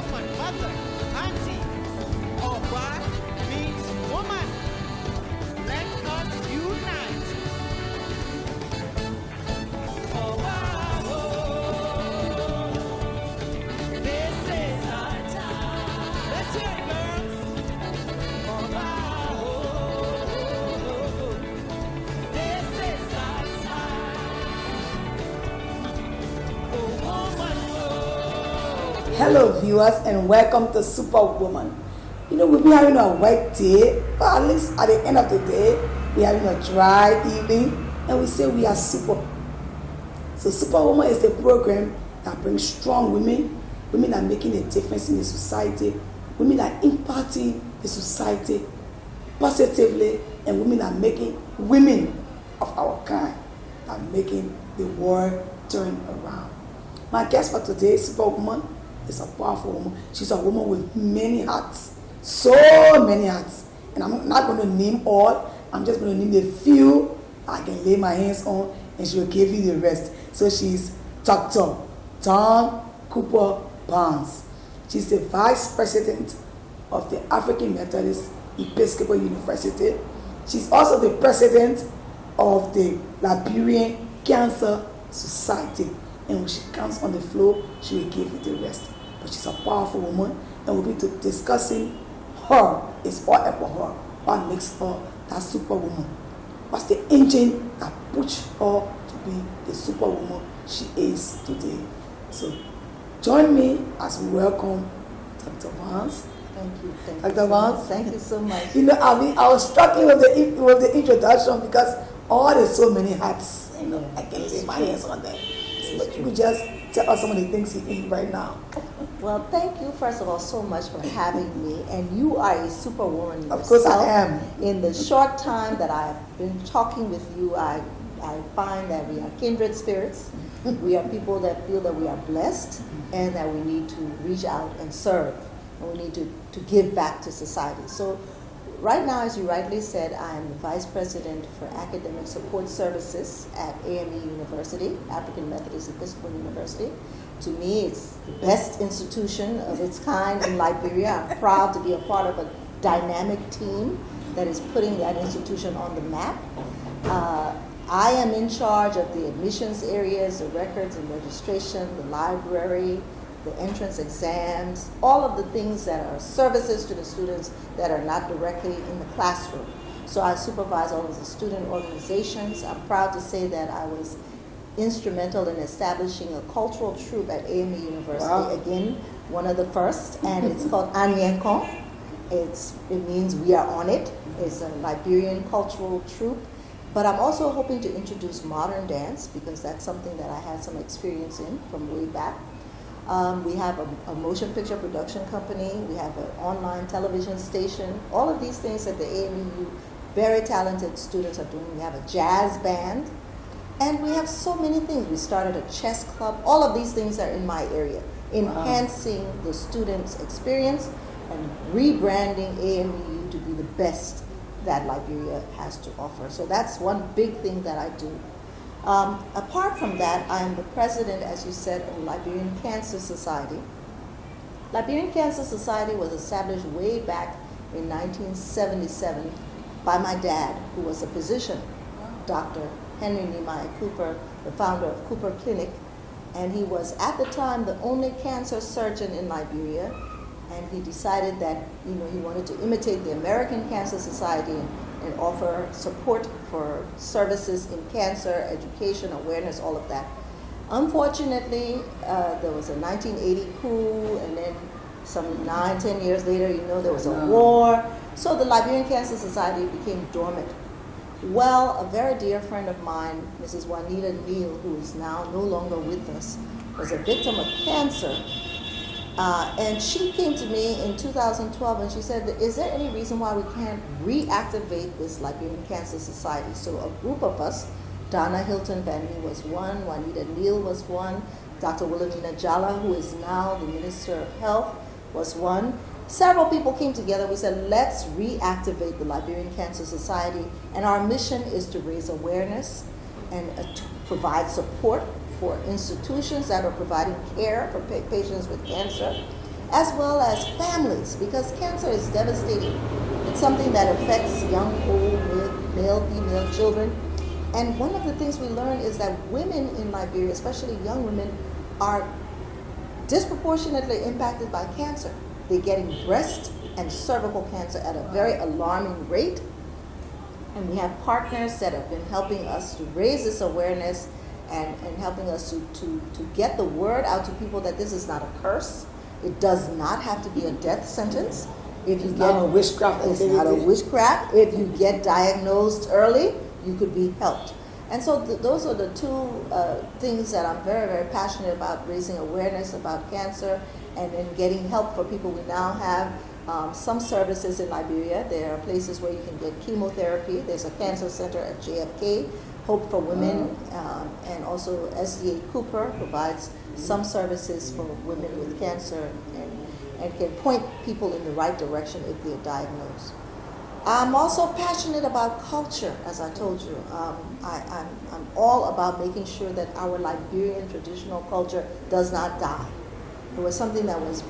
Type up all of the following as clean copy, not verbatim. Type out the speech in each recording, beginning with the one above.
woman, mother, auntie. Oba means woman. Let us unite. Oba, oh, this is our time. Let's hear it, girls. Oba, oh, this is our time. Oh, woman, oh. Hello viewers and welcome to Superwoman. You know, we'll be having a wet day, but at least at the end of the day, we're having a dry evening and we say we are super. So Superwoman is the program that brings strong women, women that are making a difference in the society, women that are impacting the society positively, and women that are making women of our kind, that are making the world turn around. My guest for today, Superwoman, is a powerful woman. She's a woman with many hats, so many hats. And I'm not going to name all, I'm just going to name the few I can lay my hands on, and she will give you the rest. So she's Dr. Dawn Cooper Barnes. She's the Vice President of the African Methodist Episcopal University. She's also the President of the Liberian Cancer Society. And when she comes on the floor, she will give you the rest. But she's a powerful woman, and we'll be discussing her. It's all about her. What makes her that superwoman? What's the engine that pushed her to be the superwoman she is today? So join me as we welcome Dr. Barnes. Thank you. Dr. Barnes. Thank you so much. You know, I was struggling with the introduction because there's so many hats. You know, I can lay my hands on them. But you could just tell us some of the things you eat right now. Well, thank you, first of all, so much for having me. And you are a superwoman yourself. Of course I am. In the short time that I've been talking with you, I find that we are kindred spirits. We are people that feel that we are blessed and that we need to reach out and serve. And we need to give back to society. So right now, as you rightly said, I am the Vice President for Academic Support Services at AME University, African Methodist Episcopal University. To me, it's the best institution of its kind in Liberia. I'm proud to be a part of a dynamic team that is putting that institution on the map. I am in charge of the admissions areas, the records and registration, the library, the entrance exams, all of the things that are services to the students that are not directly in the classroom. So I supervise all of the student organizations. I'm proud to say that I was instrumental in establishing a cultural troupe at AME University. Wow. Again, one of the first, and it's called Anyenkon. It means we are on it. It's a Liberian cultural troupe. But I'm also hoping to introduce modern dance because that's something that I had some experience in from way back. We have a motion picture production company. We have an online television station. All of these things that the AMU very talented students are doing. We have a jazz band. And we have so many things. We started a chess club. All of these things are in my area, enhancing the students' experience and rebranding AMU to be the best that Liberia has to offer. So that's one big thing that I do. Apart from that, I am the president, as you said, of the Liberian Cancer Society. Liberian Cancer Society was established way back in 1977 by my dad, who was a physician, Dr. Henry Nehemiah Cooper, the founder of Cooper Clinic. And he was, at the time, the only cancer surgeon in Liberia. And he decided that, he wanted to imitate the American Cancer Society and offer support for services in cancer, education, awareness, all of that. Unfortunately, there was a 1980 coup, and then some 9-10 years later, there was a war. So the Liberian Cancer Society became dormant. Well, a very dear friend of mine, Mrs. Juanita Neal, who is now no longer with us, was a victim of cancer. And she came to me in 2012 and she said, is there any reason why we can't reactivate this Liberian Cancer Society? So a group of us, Donna Hilton Bandy was one, Juanita Neal was one, Dr. Wilhelmina Jala, who is now the Minister of Health, was one. Several people came together. We said, let's reactivate the Liberian Cancer Society. And our mission is to raise awareness and to provide support for institutions that are providing care for patients with cancer. as well as families, because cancer is devastating. It's something that affects young, old, male, female, children. And one of the things we learned is that women in Liberia, especially young women, are disproportionately impacted by cancer. They're getting breast and cervical cancer at a very alarming rate. And we have partners that have been helping us to raise this awareness and helping us to get the word out to people that this is not a curse. It does not have to be a death sentence. If you It's get not a witchcraft. it's not a witchcraft. If you get diagnosed early, you could be helped. And so those are the two things that I'm very, very passionate about, raising awareness about cancer and then getting help for people. We now have some services in Liberia. There are places where you can get chemotherapy. There's a cancer center at JFK, Hope for Women, and also SDA Cooper provides some services for women with cancer and can point people in the right direction if they're diagnosed. I'm also passionate about culture, as I told you. I'm all about making sure that our Liberian traditional culture does not die. It was something that was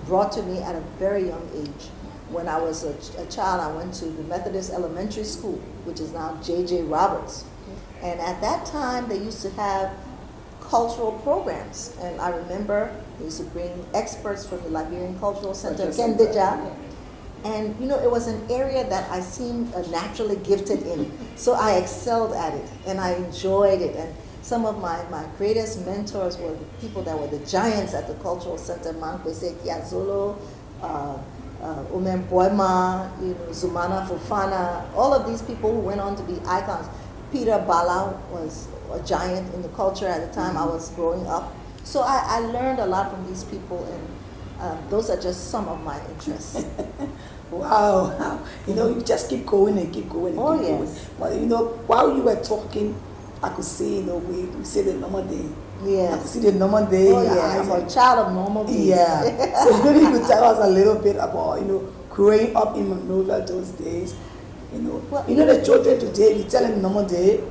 brought to me at a very young age. When I was a child, I went to the Methodist Elementary School, which is now J.J. Roberts. And at that time, they used to have cultural programs. And I remember they used to bring experts from the Liberian Cultural Center, Kendija. And, you know, it was an area that I seemed naturally gifted in. So I excelled at it, and I enjoyed it. And some of my greatest mentors were the people that were the giants at the Cultural Center, Mankwese Kiazolo, Umem Poema, Zumana Fufana, all of these people who went on to be icons. Peter Bala was a giant in the culture at the time I was growing up. So I learned a lot from these people, and those are just some of my interests. Wow. You know, you just keep going and keep going and Oh, keep yes. going. But, you know, while you were talking, I could see, you know, we say the normal day. Yes. I could see the normal day. Oh, in your yeah, eyes I'm a and- child of normal days. Yeah. So maybe you could tell us a little bit about, you know, growing up in Monrovia those days. You know, Well, you know the children today, you tell them normal day,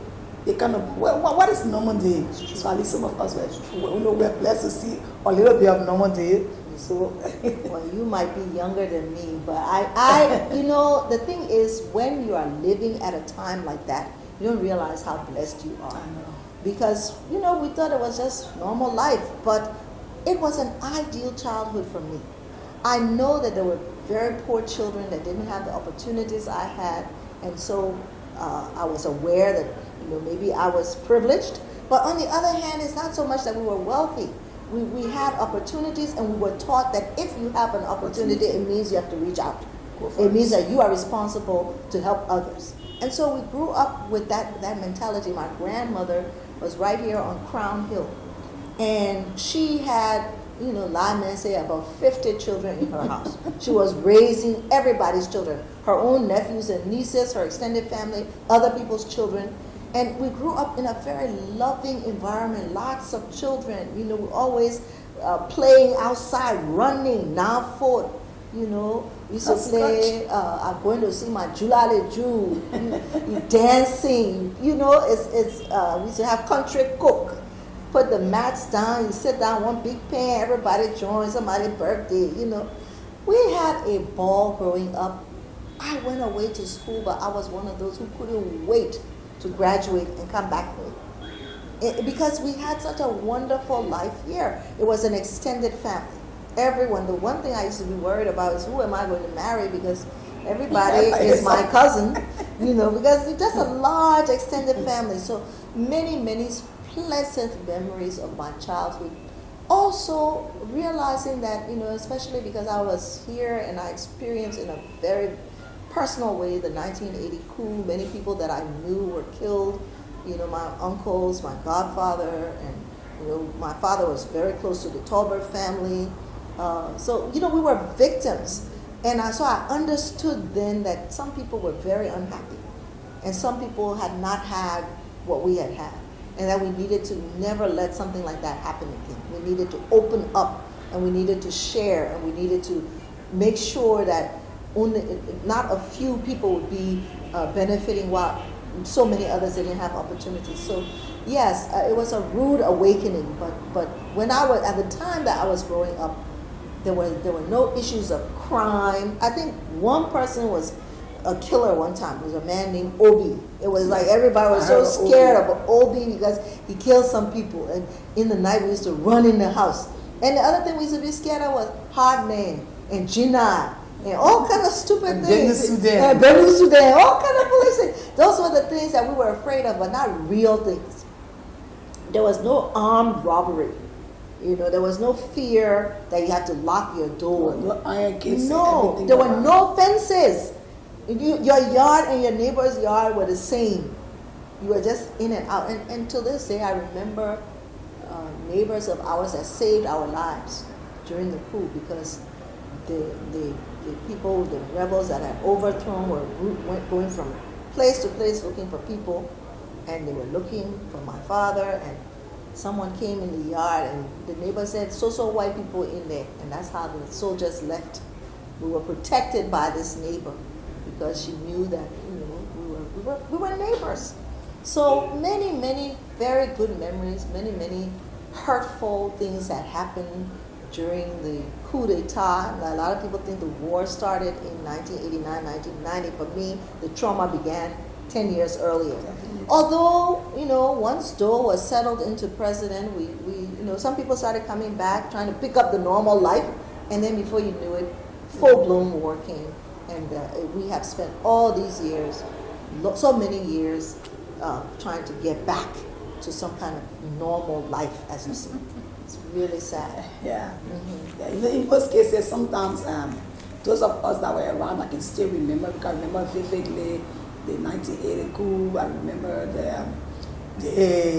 they kind of, well, what is normal day? So at least some of us we're blessed to see a little bit of normal day. So Well, you might be younger than me, but I you know, the thing is, when you are living at a time like that, you don't realize how blessed you are. I know. Because, you know, we thought it was just normal life, but it was an ideal childhood for me. I know that there were very poor children that didn't have the opportunities I had, and so I was aware that, you know, maybe I was privileged. But on the other hand, it's not so much that we were wealthy. We had opportunities, and we were taught that if you have an opportunity, it means you have to reach out. It means that you are responsible to help others. And so we grew up with that mentality. My grandmother was right here on Crown Hill, and she had, you know, Lyman say about 50 children in her house. She was raising everybody's children, her own nephews and nieces, her extended family, other people's children. And we grew up in a very loving environment, lots of children. You know, we always playing outside, running, now fort. You know, we used to play, I'm going to see my Julale Jew, dancing. You know, we used to have country cook. Put the mats down, you sit down, one big pan, everybody joins, somebody's birthday, you know. We had a ball growing up. I went away to school, but I was one of those who couldn't wait to graduate and come back home. Because we had such a wonderful life here. It was an extended family. Everyone, the one thing I used to be worried about is who am I going to marry, because everybody is my cousin, you know, because it's just a large extended family. So many pleasant memories of my childhood. Also realizing that, you know, especially because I was here and I experienced in a very personal way the 1980 coup. Many people that I knew were killed. You know, my uncles, my godfather, and, you know, my father was very close to the Tolbert family. So, you know, we were victims. And so I understood then that some people were very unhappy. And some people had not had what we had had. And that we needed to never let something like that happen again. We needed to open up, and we needed to share, and we needed to make sure that only not a few people would be benefiting while so many others didn't have opportunities. So yes, it was a rude awakening, but when I was, at the time that I was growing up, There were no issues of crime. I think one person was a killer one time. It was a man named Obi. It was like everybody was so scared of Obi because he killed some people. And in the night we used to run in the house. And the other thing we used to be scared of was Hardman and Jinnah and all kind of stupid things. And Benue Sudan, all kind of police things. Those were the things that we were afraid of, but not real things. There was no armed robbery. You know, there was no fear that you had to lock your door. No iron gates. No, there were no fences. Your yard and your neighbor's yard were the same. You were just in and out. And to this day, I remember neighbors of ours that saved our lives during the coup because the people, the rebels that had overthrown went going from place to place looking for people, and they were looking for my father, and someone came in the yard and the neighbor said, so white people in there, and that's how the soldiers left. We were protected by this neighbor because she knew that, you know, we were neighbors. So many very good memories, many hurtful things that happened during the coup d'etat. A lot of people think the war started in 1989, 1990. For me, the trauma began 10 years earlier. Although, you know, once Doe was settled into president, we you know, some people started coming back, trying to pick up the normal life, and then before you knew it, full-blown war came. And we have spent all these years, so many years, trying to get back to some kind of normal life, as you see. It's really sad. Yeah. Yeah. In most cases, sometimes those of us that were around, I can still remember, because I remember vividly the 1980 coup. I remember the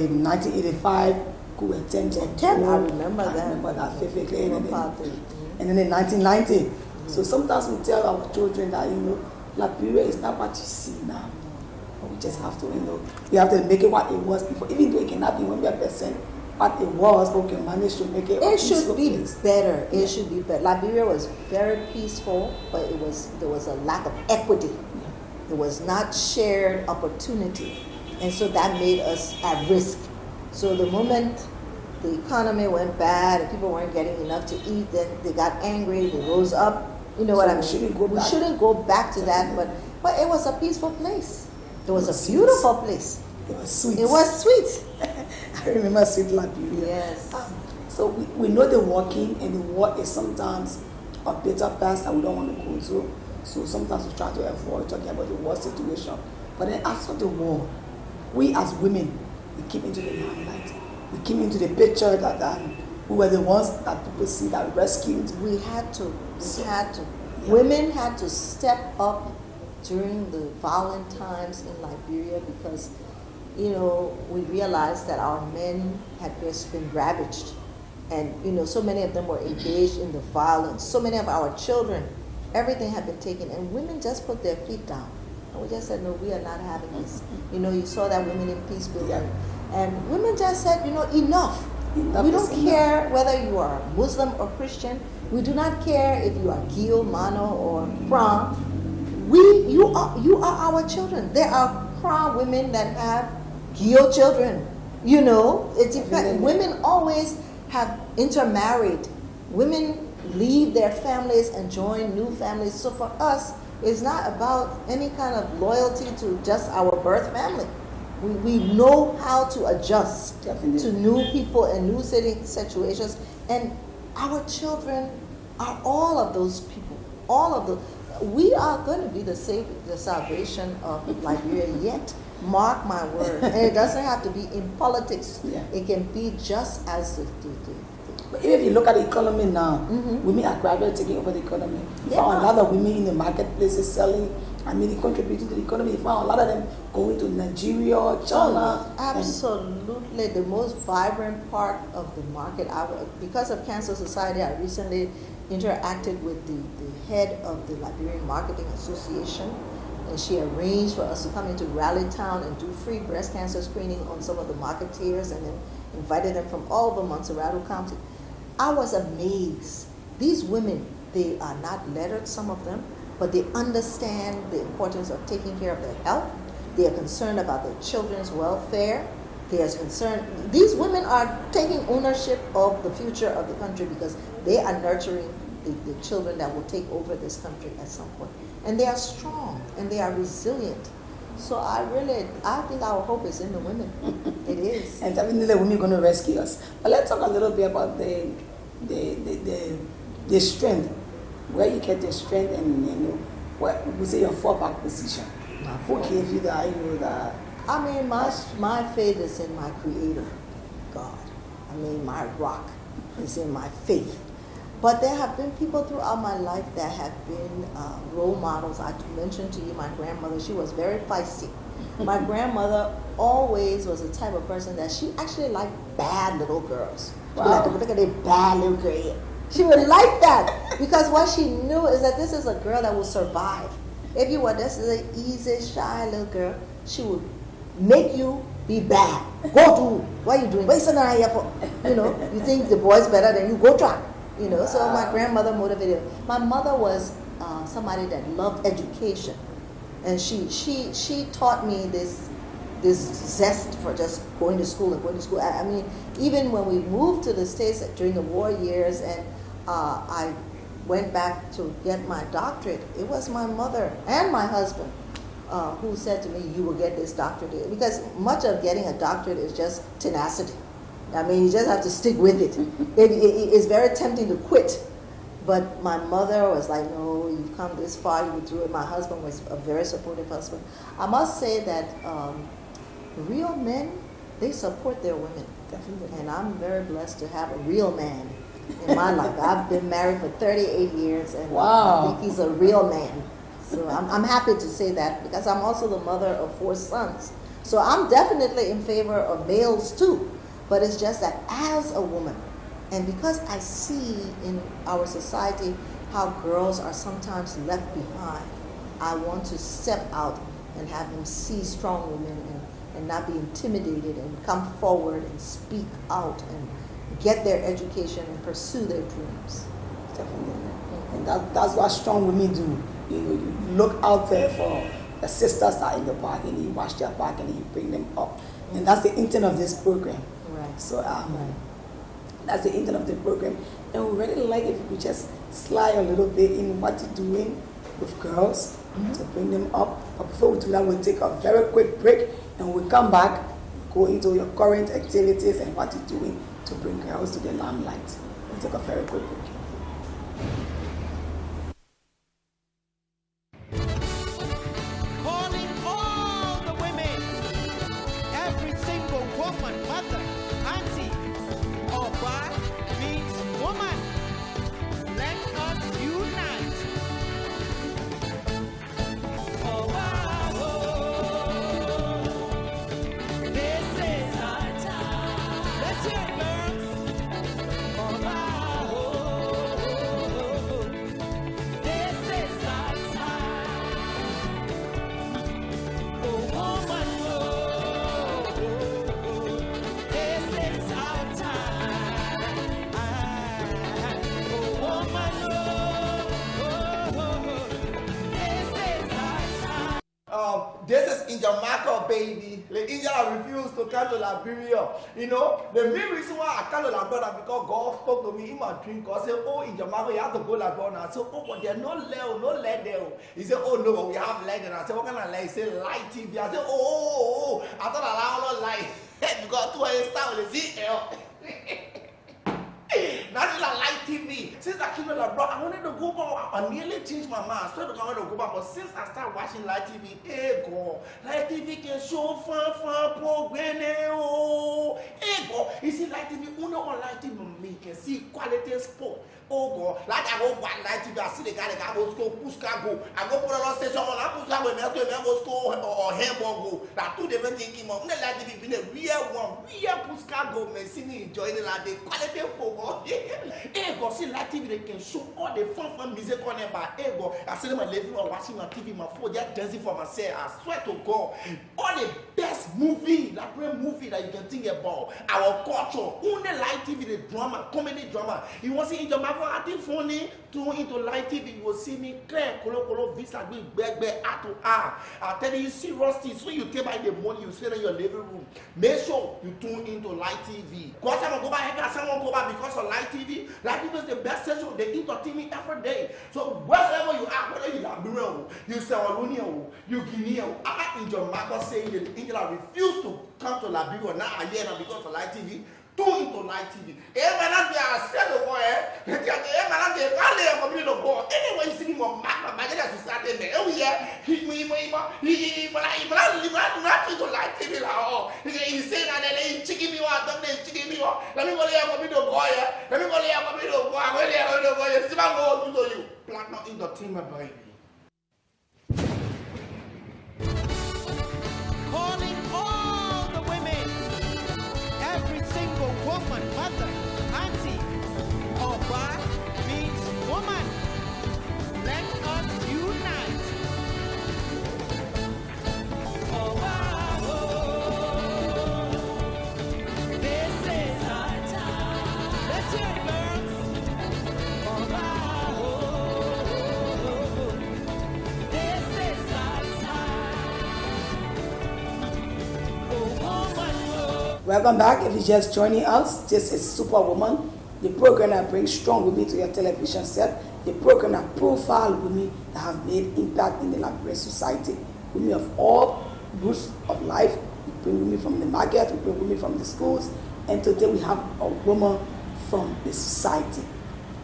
1985 coup attempt. I remember that. I remember that vividly. And then in 1990. So sometimes we tell our children that, you know, Liberia is not what you see now. But we just have to, you know, we have to make it what it was before. Even though it cannot be 100% what it was, but we can manage to make it. It should be better. It should be better. Liberia was very peaceful, but there was a lack of equity. There was not shared opportunity, and so that made us at risk. So the moment the economy went bad and people weren't getting enough to eat, then they got angry. They rose up. You know what I mean? We shouldn't go back to that, but it was a peaceful place. It was a beautiful place. It was sweet. It was sweet. I remember sweet Liberia. Yes. So we know the working, and the war is sometimes a bitter past that we don't want to go through. So sometimes we try to avoid talking about the war situation. But then after the war, we as women, we came into the limelight. We came into the picture that we were the ones that people see that rescued. We had to. Yeah. Women had to step up during the violent times in Liberia because, you know, we realized that our men had just been ravaged. And, you know, so many of them were engaged in the violence. So many of our children, everything had been taken. And women just put their feet down. And we just said, no, we are not having this. You know, you saw that Women in Peace building. Yeah. And women just said, you know, enough. We don't care whether you are Muslim or Christian. We do not care if you are Gio, Mano, or Kran. You are our children. There are Kran women that have Gio children. You know, it's women always have intermarried. Women leave their families and join new families. So for us, it's not about any kind of loyalty to just our birth family. We know how to adjust to new people and new situations. And our children are all of those people. All of the. We are going to be the salvation of Liberia yet. Mark my word. And it doesn't have to be in politics. Yeah. It can be just as But even if you look at the economy now, women are gradually taking over the economy. You found a lot of women in the marketplaces selling. I mean, contributing to the economy. You found a lot of them going to Nigeria, China. Oh, absolutely. The most vibrant part of the market. Because of Cancer Society, I recently interacted with the head of the Liberian Marketing Association, and she arranged for us to come into Raleigh-town and do free breast cancer screening on some of the marketeers, and then invited them from all over Montserrado County. I was amazed. These women, they are not lettered, some of them, but they understand the importance of taking care of their health. They are concerned about their children's welfare. They are concerned. These women are taking ownership of the future of the country because they are nurturing the children that will take over this country at some point. And they are strong and they are resilient. So I think our hope is in the women. It is. And definitely the women are going to rescue us. But let's talk a little bit about the strength, where you get the strength, and what we say your fallback position. Who gave you that? I mean, my faith is in my Creator, God. I mean, my rock is in my faith. But there have been people throughout my life that have been role models. I mentioned to you my grandmother. She was very feisty. My grandmother always was the type of person that she actually liked bad little girls. Wow. She would like to look at a bad little girl. She would like that because what she knew is that this is a girl that will survive. If you were this is an easy, shy little girl, she would make you be bad. Go do. What are you doing? What are you sitting around here for? You think the boy's better than you? Go try. So my grandmother motivated. My mother was somebody that loved education, and she taught me this zest for just going to school and going to school. I mean, even when we moved to the States during the war years, and I went back to get my doctorate, it was my mother and my husband who said to me, "You will get this doctorate," because much of getting a doctorate is just tenacity. I mean, you just have to stick with it. It's very tempting to quit. But my mother was like, "No, you've come this far, you will do it." My husband was a very supportive husband. I must say that real men, they support their women. Definitely. And I'm very blessed to have a real man in my life. I've been married for 38 years, and I think he's a real man. So I'm happy to say that because I'm also the mother of 4 sons. So I'm definitely in favor of males too. But it's just that as a woman, and because I see in our society how girls are sometimes left behind, I want to step out and have them see strong women and not be intimidated and come forward and speak out and get their education and pursue their dreams. Definitely. And that's what strong women do. You look out there for the sisters that are in the back, and you watch their back and you bring them up. And that's the intent of this program. Right. So that's the intent of the program. And we really like if you could just slide a little bit in what you're doing with girls to bring them up. But before we do that, we'll take a very quick break, and we'll come back, go into your current activities and what you're doing to bring girls to the limelight. We'll take a very quick break. Calling all the women, every single woman, mother, auntie, or wife means woman. Let us unite. Oh, wow, oh, this is our time. Let's hear it, girls. Oh, wow, oh, this is our time. Oh, woman, oh, this is our time. Oh, woman, this is our time. This is in Jamaica, baby. The Indian refused to come to Liberia. The main reason why I come to Liberia because God spoke to me in my dream. God said, "Oh, in Jamaica, you have to go Liberia." I said, "Oh, but there's no light there." He said, "Oh, no, but we have light." And I said, "What kind of light?" He said, "Light TV." I said, "Oh. I thought I had no light." Because 2 hours start with the ZL. Not like light TV. Since I came to Labrador, I wanted to go back. I nearly changed my mind. I swear to God, I wanted to go back. But since I started watching light TV, hey God, light TV can show fun program. Hey God, you see light TV, only on light TV me can see quality sport. Oh God, like I go watch light TV, I see the guy go school, push car go. I go put a station on, I push car go, go school or handball go. That 2 different things came up. Light TV been a real one, real push car go. Me see me enjoying it like the quality football. Hey God, see light TV they can show all the fun music on it. But hey God, I see them my living or watching my TV, my phone, just dancing for myself. I swear to God, all the best movie, Liberian movie that you can think about. Our culture, only live TV, the drama, comedy drama. You want to see into my acting funny, too into live TV, you will see me clear, kolo, visa, beg, A to R. I'm telling you seriously, so you take by the money, you sit in your living room. Make sure you tune into live TV. Because someone go back, someone go back because of live TV. Live TV is the best station, they entertain me every day. So wherever you are, whether you are Liberian, you Sierra you Guinean, I in Jamaica saying that England refuse to come to Liberia now again because of live TV. Tune into live TV. Everyone they are sell the boy. Everyone they can't lay a computer boy. Anyway, you see me on my to start in there. Oh yeah, he not to live TV now. He say that they chicken me out, they chicken me out. Let me go lay a computer boy. Let me go lay a computer boy. I'm going to lay a computer boy. See my go to you. Platinum Entertainment baby. Calling all the women, every single woman, mother, auntie, or bar means woman. Let us unite. Oh, wow, oh, this is our time. Let's hear it, girls. Oh, wow, oh, this is our time. Oh, woman, oh. Welcome back. If you're just joining us, this is Superwoman, the program that brings strong women to your television set, the program that profile women that have made impact in the Liberian society, women of all groups of life. We bring women from the market, we bring women from the schools, and today we have a woman from the society,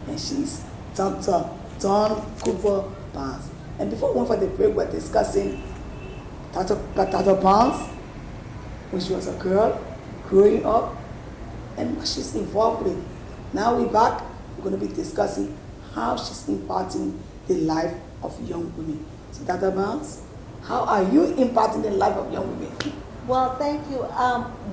and she's Dr. Dawn Cooper Barnes. And before we went for the break, we're discussing Dr. Barnes when she was a girl, growing up, and what she's involved with. Now we're back, we're going to be discussing how she's impacting the life of young women. So Dr. Barnes, how are you impacting the life of young women? Well, thank you.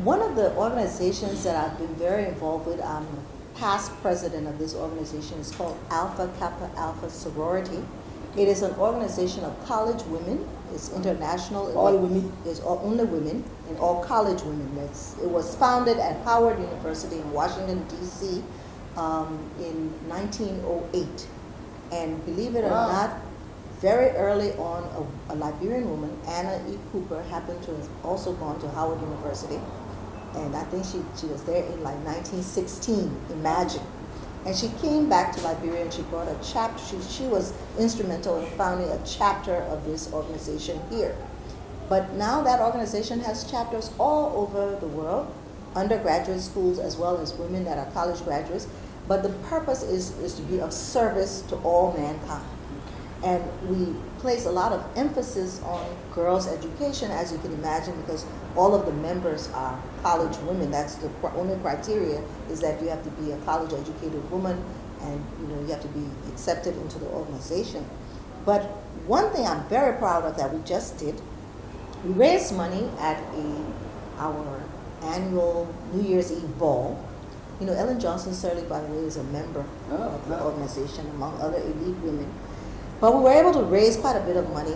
One of the organizations that I've been very involved with, I'm past president of this organization, is called Alpha Kappa Alpha Sorority. It is an organization of college women. It's international. All women? It's only women and all college women. It was founded at Howard University in Washington, D.C. In 1908. And believe it or not, very early on, a Liberian woman, Anna E. Cooper, happened to have also gone to Howard University. And I think she was there in like 1916, imagine. And she came back to Liberia and she brought a chapter. She was instrumental in founding a chapter of this organization here. But now that organization has chapters all over the world, undergraduate schools as well as women that are college graduates. But the purpose is to be of service to all mankind. And we place a lot of emphasis on girls' education, as you can imagine, because all of the members are college women. That's the only criteria, is that you have to be a college-educated woman, and you have to be accepted into the organization. But one thing I'm very proud of that we just did, we raised money at our annual New Year's Eve ball. Ellen Johnson Sirleaf, by the way, is a member of the organization, among other elite women. But we were able to raise quite a bit of money,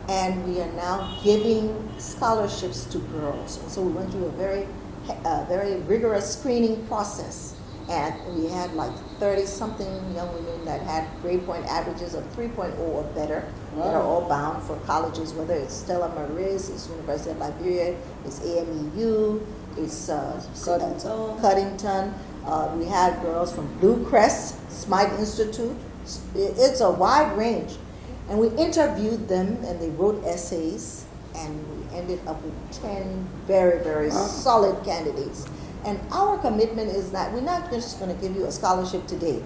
and we are now giving scholarships to girls. And so we went through a very rigorous screening process, and we had like 30-something young women that had grade point averages of 3.0 or better. Wow. That are all bound for colleges, whether it's Stella Maris, it's University of Liberia, it's AMEU, it's Cuddington. We had girls from Blue Crest, Smite Institute. It's a wide range. And we interviewed them, and they wrote essays, and we ended up with 10 very, very solid candidates. And our commitment is that we're not just going to give you a scholarship today.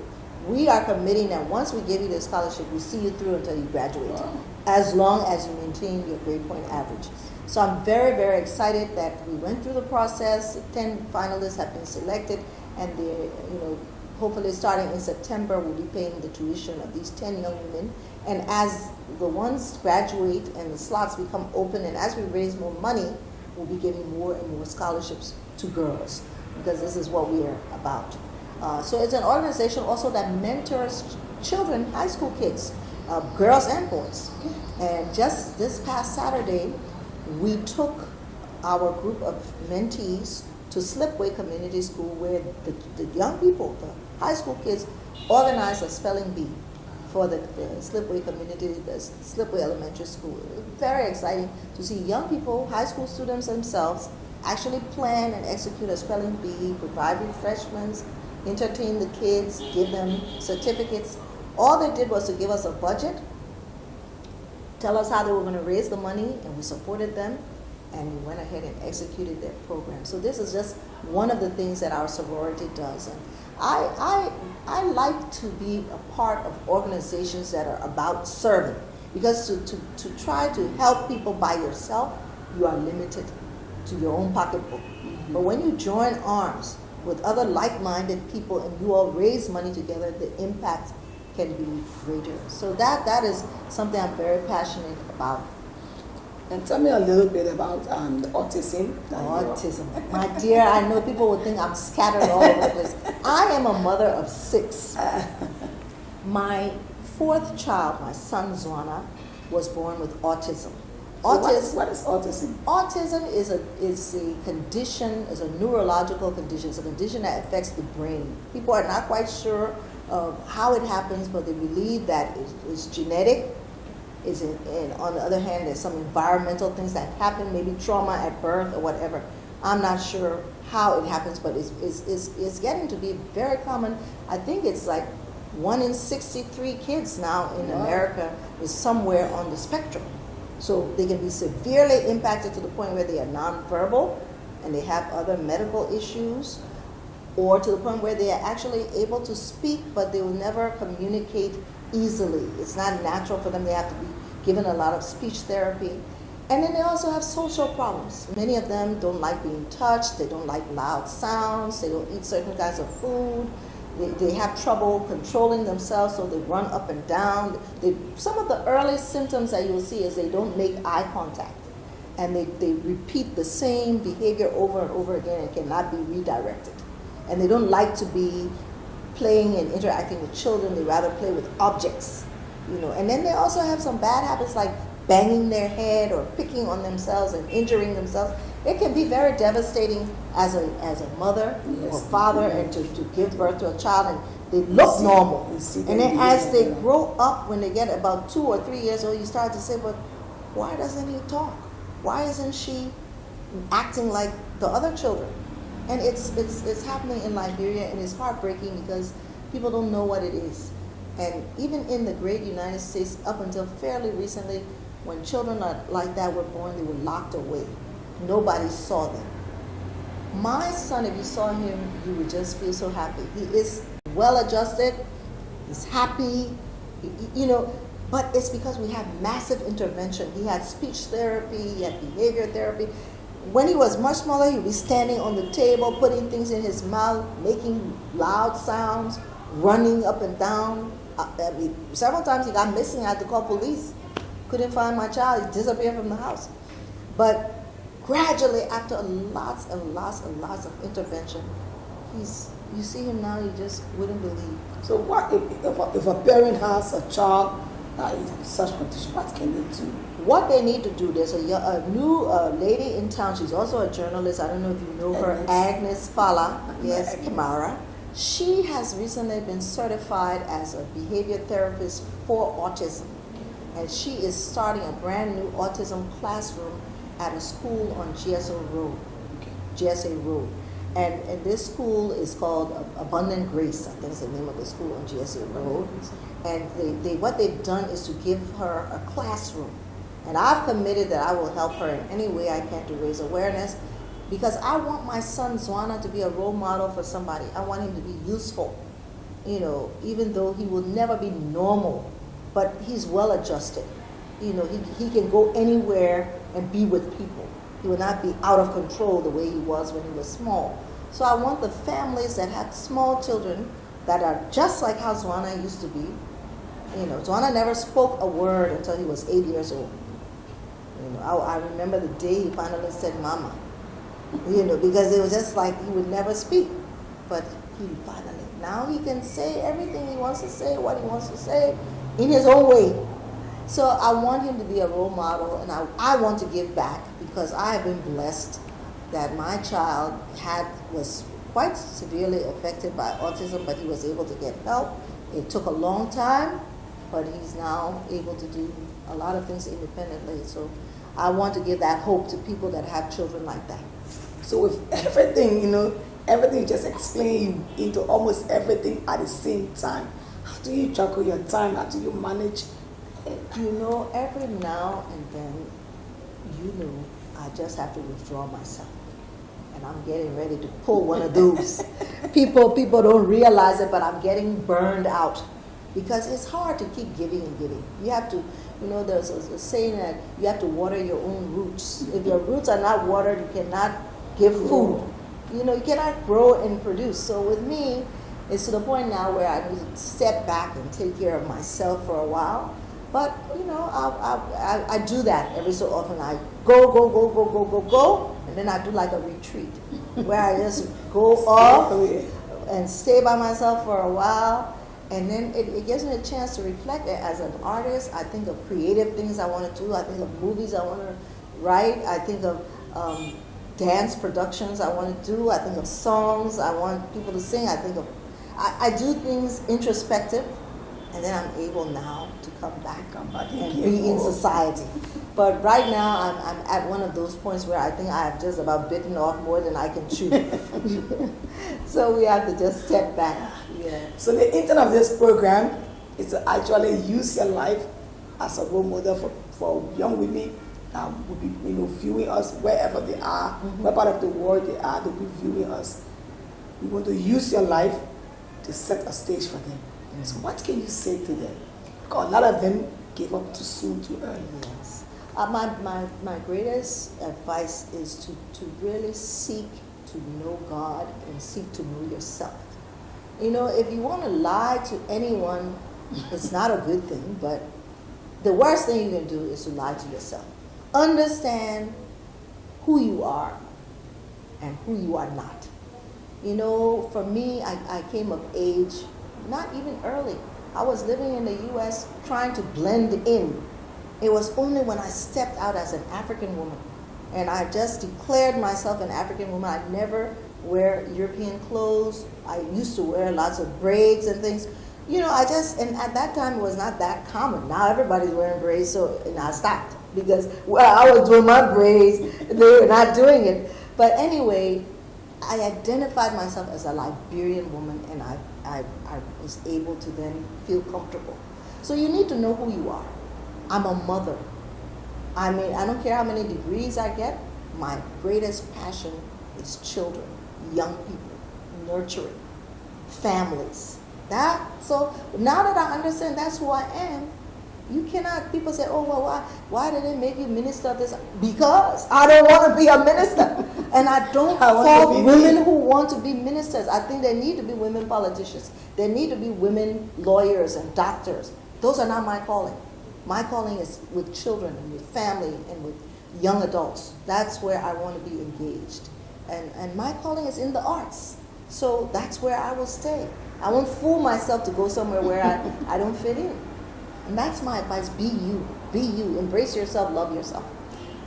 We are committing that once we give you the scholarship, we see you through until you graduate, as long as you maintain your grade point average. So I'm very, very excited that we went through the process. 10 finalists have been selected, and they're, hopefully starting in September, we'll be paying the tuition of these 10 young women. And as the ones graduate and the slots become open, and as we raise more money, we'll be giving more and more scholarships to girls, because this is what we are about. So it's an organization also that mentors children, high school kids, girls and boys. And just this past Saturday, we took our group of mentees to Slipway Community School, where the young people, the high school kids, organized a spelling bee for the Slipway Community, the Slipway Elementary School. Very exciting to see young people, high school students themselves, actually plan and execute a spelling bee, provide refreshments, entertain the kids, give them certificates. All they did was to give us a budget, tell us how they were going to raise the money, and we supported them, and we went ahead and executed their program. So this is just one of the things that our sorority does. And I like to be a part of organizations that are about serving, because to try to help people by yourself, you are limited to your own pocketbook. Mm-hmm. But when you join arms with other like-minded people and you all raise money together, the impact can be greater. So that is something I'm very passionate about. And tell me a little bit about autism. Autism. My dear, I know people would think I'm scattered all over the place. I am a mother of 6. My 4th child, my son Zwana, was born with autism. So what is autism? Autism is a condition, is a neurological condition. It's a condition that affects the brain. People are not quite sure of how it happens, but they believe that it's genetic. And on the other hand, there's some environmental things that happen, maybe trauma at birth or whatever. I'm not sure how it happens, but it's getting to be very common. I think it's like 1 in 63 kids now in America is somewhere on the spectrum. So they can be severely impacted to the point where they are nonverbal and they have other medical issues, or to the point where they are actually able to speak, but they will never communicate easily. It's not natural for them. They have to be given a lot of speech therapy. And then they also have social problems. Many of them don't like being touched. They don't like loud sounds. They don't eat certain kinds of food. They have trouble controlling themselves, so they run up and down. Some of the early symptoms that you'll see is they don't make eye contact. And they repeat the same behavior over and over again and cannot be redirected. And they don't like to be playing and interacting with children. They rather play with objects, And then they also have some bad habits like banging their head or picking on themselves and injuring themselves. It can be very devastating as a mother or father, and to give birth to a child, and they look normal. And then as they grow up, when they get about 2 or 3 years old, you start to say, but why doesn't he talk? Why isn't she acting like the other children? And it's happening in Liberia, and it's heartbreaking because people don't know what it is. And even in the great United States, up until fairly recently, when children like that were born, they were locked away. Nobody saw them. My son, if you saw him, you would just feel so happy. He is well-adjusted, he's happy, but it's because we have massive intervention. He had speech therapy, he had behavior therapy. When he was much smaller, he would be standing on the table, putting things in his mouth, making loud sounds, running up and down. Several times he got missing. I had to call police. Couldn't find my child. He disappeared from the house. But gradually, after lots and lots and lots of intervention, you see him now, you just wouldn't believe. So what if a parent has a child that is in such condition, what can they do? What they need to do, there's a new lady in town. She's also a journalist. I don't know if you know her, Agnes Fala. Yes, Kamara. She has recently been certified as a behavior therapist for autism. And she is starting a brand new autism classroom at a school on GSA Road. And this school is called Abundant Grace, I think is the name of the school on GSA Road. And what they've done is to give her a classroom. And I've committed that I will help her in any way I can to raise awareness, because I want my son Zwana to be a role model for somebody. I want him to be useful, even though he will never be normal, but he's well adjusted. He can go anywhere and be with people. He will not be out of control the way he was when he was small. So I want the families that have small children that are just like how Zwana used to be. Zwana never spoke a word until he was 8 years old. I remember the day he finally said mama, because it was just like he would never speak. But now he can say everything he wants to say, what he wants to say, in his own way. So I want him to be a role model, and I want to give back because I have been blessed that my child was quite severely affected by autism, but he was able to get help. It took a long time, but he's now able to do a lot of things independently. So I want to give that hope to people that have children like that. So with everything, everything just explain you into almost everything at the same time. How do you juggle your time? How do you manage? Every now and then, I just have to withdraw myself. And I'm getting ready to pull one of those. People don't realize it, but I'm getting burned out. Because it's hard to keep giving and giving. You have to, there's a saying that you have to water your own roots. If your roots are not watered, you cannot give food. You cannot grow and produce. So with me, it's to the point now where I need to step back and take care of myself for a while. But, I do that every so often. I go, and then I do like a retreat where I just go off and stay by myself for a while. And then it gives me a chance to reflect. As an artist, I think of creative things I want to do. I think of movies I want to write. I think of dance productions I want to do. I think of songs I want people to sing. I do things introspective, and then I'm able now to come back and be in society. But right now, I'm at one of those points where I think I have just about bitten off more than I can chew. So we have to just step back. Yeah. So the intent of this program is to actually use your life as a role model for young women that will be viewing us wherever they are, what part of the world they are, they'll be viewing us. We want to use your life to set a stage for them. So what can you say to them? Because a lot of them gave up too soon, too early. Yes. My greatest advice is to really seek to know God and seek to know yourself. If you want to lie to anyone, it's not a good thing, but the worst thing you can do is to lie to yourself. Understand who you are and who you are not. For me, I came of age not even early. I was living in the U.S. trying to blend in. It was only when I stepped out as an African woman and I just declared myself an African woman. I never wear European clothes. I used to wear lots of braids and things. And at that time it was not that common. Now everybody's wearing braids, and I stopped because I was doing my braids, they were not doing it. But anyway, I identified myself as a Liberian woman, and I was able to then feel comfortable. So you need to know who you are. I'm a mother. I don't care how many degrees I get. My greatest passion is children, young people, nurturing, families. So now that I understand that's who I am, you cannot, people say, oh, well, why did they make you minister of this? Because I don't want to be a minister. And I don't fault women who want to be ministers. I think there need to be women politicians. There need to be women lawyers and doctors. Those are not my calling. My calling is with children and with family and with young adults. That's where I want to be engaged. And my calling is in the arts. So that's where I will stay. I won't fool myself to go somewhere where I don't fit in. And that's my advice. Be you. Be you. Embrace yourself. Love yourself.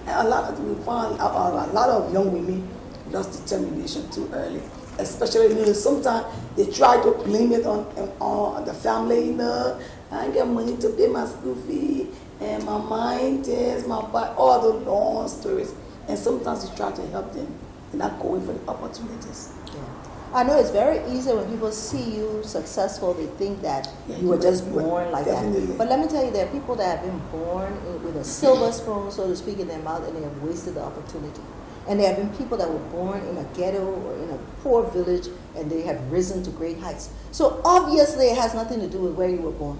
And we found a lot of young women lost determination too early. Especially, sometimes they try to blame it on the family. I get money to pay my school fee, and my mind is my body, all the long stories. And sometimes you try to help them. They're not going for the opportunities. Yeah. I know it's very easy when people see you successful, they think that you were just born like definitely. that. But let me tell you, there are people that have been born with a silver spoon, so to speak, in their mouth, and they have wasted the opportunity. And there have been people that were born in a ghetto or in a poor village, and they have risen to great heights. So obviously it has nothing to do with where you were born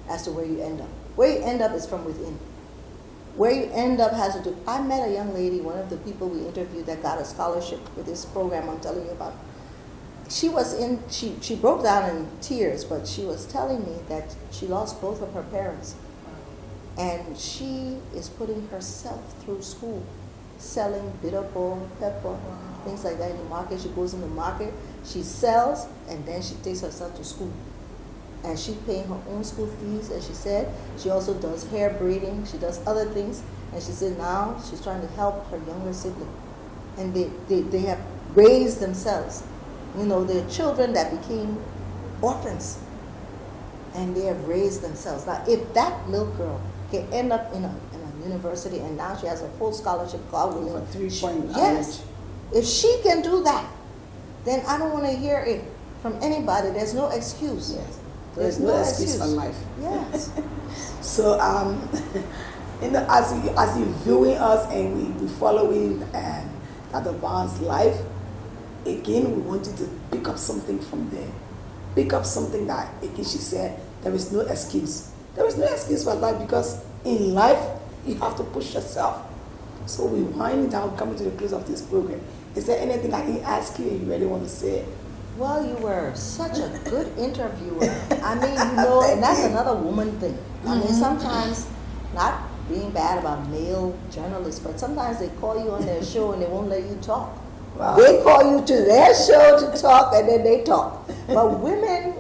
as to where you end up. Where you end up is from within. Where you end up has to do. I met a young lady, one of the people we interviewed that got a scholarship with this program I'm telling you about. She broke down in tears, but she was telling me that she lost both of her parents. And she is putting herself through school, selling bitter ball, pepper, things like that in the market. She goes in the market, she sells, and then she takes herself to school. and she's paying her own school fees, as she said. She also does hair braiding. She does other things. And she said now she's trying to help her younger sibling. And they have raised themselves. You know, they're children that became orphans. And they have raised themselves. Now, if that little girl can end up in a university and now she has a full scholarship, God willing. For 3-point Yes. If she can do that, then I don't want to hear it from anybody. There's no excuse. Yes. There's no excuse for life. Yes. So, you know, as you viewing us and we following Dr. Barnes' life, again, we want you to pick up something from there. Pick up something that, again, she said, there is no excuse. There is no excuse for life because in life, you have to push yourself. So we wind down, coming to the close of this program. Is there anything I can ask you and you really want to say? Well, you were such a good interviewer. I mean, you know, and that's another woman thing. I mean, sometimes, not being bad about male journalists, but sometimes they call you on their show and they won't let you talk. Wow. They call you to their show to talk and then they talk. But women,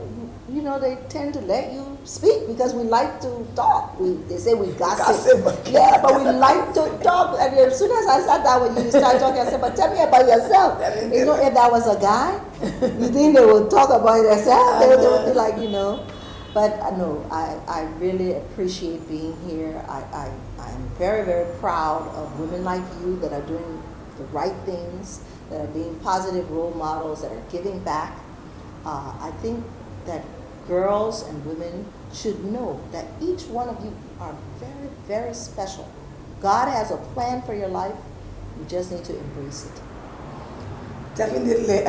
you know, they tend to let you speak because we like to talk. They say we gossip. Yeah, but we like to talk. And as soon as I sat down with you, you started talking, I said, but tell me about yourself. You know, if that was a guy, you think they would talk about themselves? They would be like, you know. But no, I really appreciate being here. I'm very, very proud of women like you that are doing the right things, that are being positive role models, that are giving back. I think that girls and women should know that each one of you are very, very special. God has a plan for your life. You just need to embrace it. Definitely,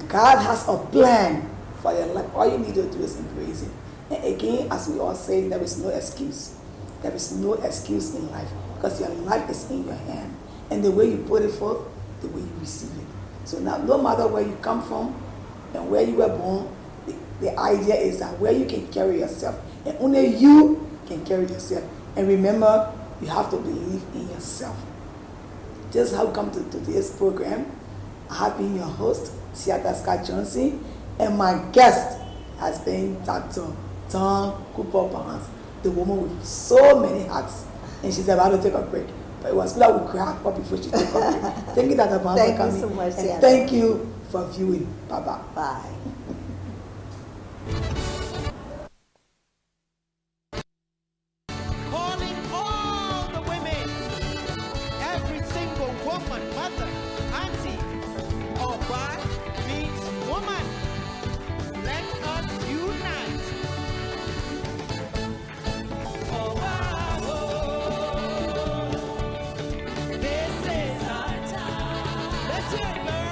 God has a plan for your life. All you need to do is embrace it. And again, as we all say, there is no excuse. There is no excuse in life because your life is in your hand. And the way you put it forth, the way you receive it. So now, no matter where you come from and where you were born, the idea is that where you can carry yourself, and only you can carry yourself. And remember, you have to believe in yourself. This is how we come to today's program. I have been your host, Siaka Scott Johnson, and my guest has been Dr. Dawn Cooper Barnes, the woman with so many hats. And she's about to take a break. But it was good that we cracked up before she took a break. Thank you, Dr. Barnes, for coming. Thank you so much, and Siaka. thank you for viewing. Bye-bye. Bye. Calling all the women, every single woman, mother, auntie, or bride means woman. Let us unite. Oh, wow, oh. This is our time. Let's hear it, girl.